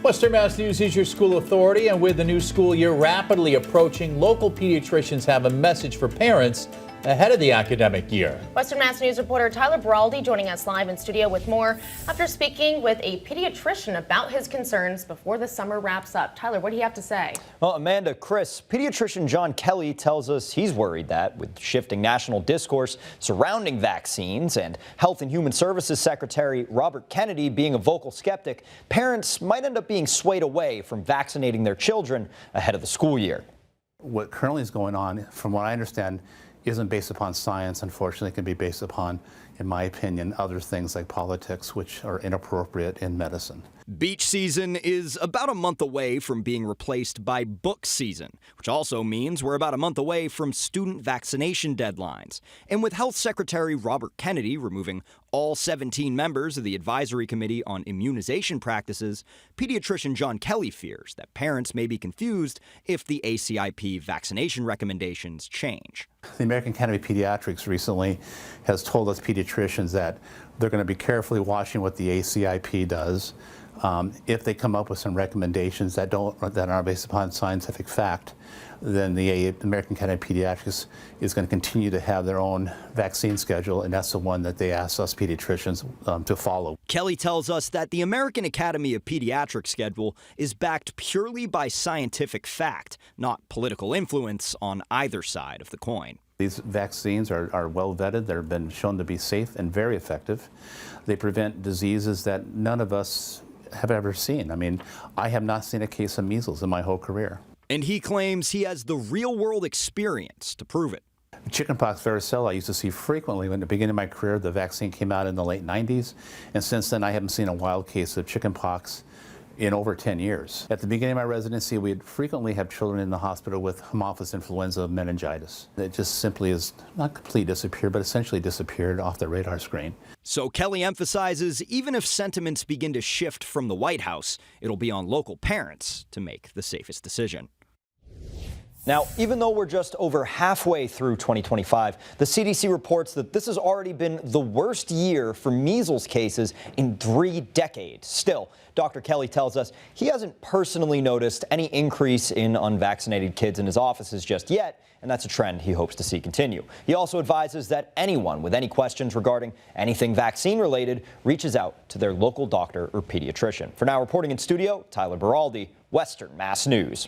Western Mass News is your school authority, and with the new school year rapidly approaching, local pediatricians have a message for parents ahead of the academic year. Western Mass News reporter Tyler Baraldi joining us live in studio with more after speaking with a pediatrician about his concerns before the summer wraps up. Tyler, what do you have to say? Well, Amanda, Chris, pediatrician John Kelly tells us he's worried that with shifting national discourse surrounding vaccines and Health and Human Services Secretary Robert Kennedy being a vocal skeptic, parents might end up being swayed away from vaccinating their children ahead of the school year. What currently is going on, from what I understand, isn't based upon science. Unfortunately, it can be based upon, in my opinion, other things like politics, which are inappropriate in medicine. Beach season is about a month away from being replaced by book season, which also means we're about a month away from student vaccination deadlines. And with Health Secretary Robert Kennedy removing all 17 members of the Advisory Committee on Immunization Practices, pediatrician John Kelly fears that parents may be confused if the ACIP vaccination recommendations change. The American Academy of Pediatrics recently has told us pediatricians that they're going to be carefully watching what the ACIP does. If they come up with some recommendations that are based upon scientific fact, then the American Academy of Pediatrics is going to continue to have their own vaccine schedule, and that's the one that they ask us pediatricians to follow. Kelly tells us that the American Academy of Pediatrics schedule is backed purely by scientific fact, not political influence on either side of the coin. These vaccines are well vetted. They've been shown to be safe and very effective. They prevent diseases that none of us have ever seen. I mean, I have not seen a case of measles in my whole career. And he claims he has the real-world experience to prove it. Chickenpox, varicella, I used to see frequently when at the beginning of my career. The vaccine came out in the late 90s, and since then I haven't seen a wild case of chickenpox in over 10 years. At the beginning of my residency, we'd frequently have children in the hospital with Haemophilus influenza meningitis. It just simply is not completely disappeared, but essentially disappeared off the radar screen. So Kelly emphasizes even if sentiments begin to shift from the White House, it'll be on local parents to make the safest decision. Now, even though we're just over halfway through 2025, the CDC reports that this has already been the worst year for measles cases in 3 decades. Still, Dr. Kelly tells us he hasn't personally noticed any increase in unvaccinated kids in his offices just yet, and that's a trend he hopes to see continue. He also advises that anyone with any questions regarding anything vaccine-related reaches out to their local doctor or pediatrician. For now, reporting in studio, Tyler Baraldi, Western Mass News.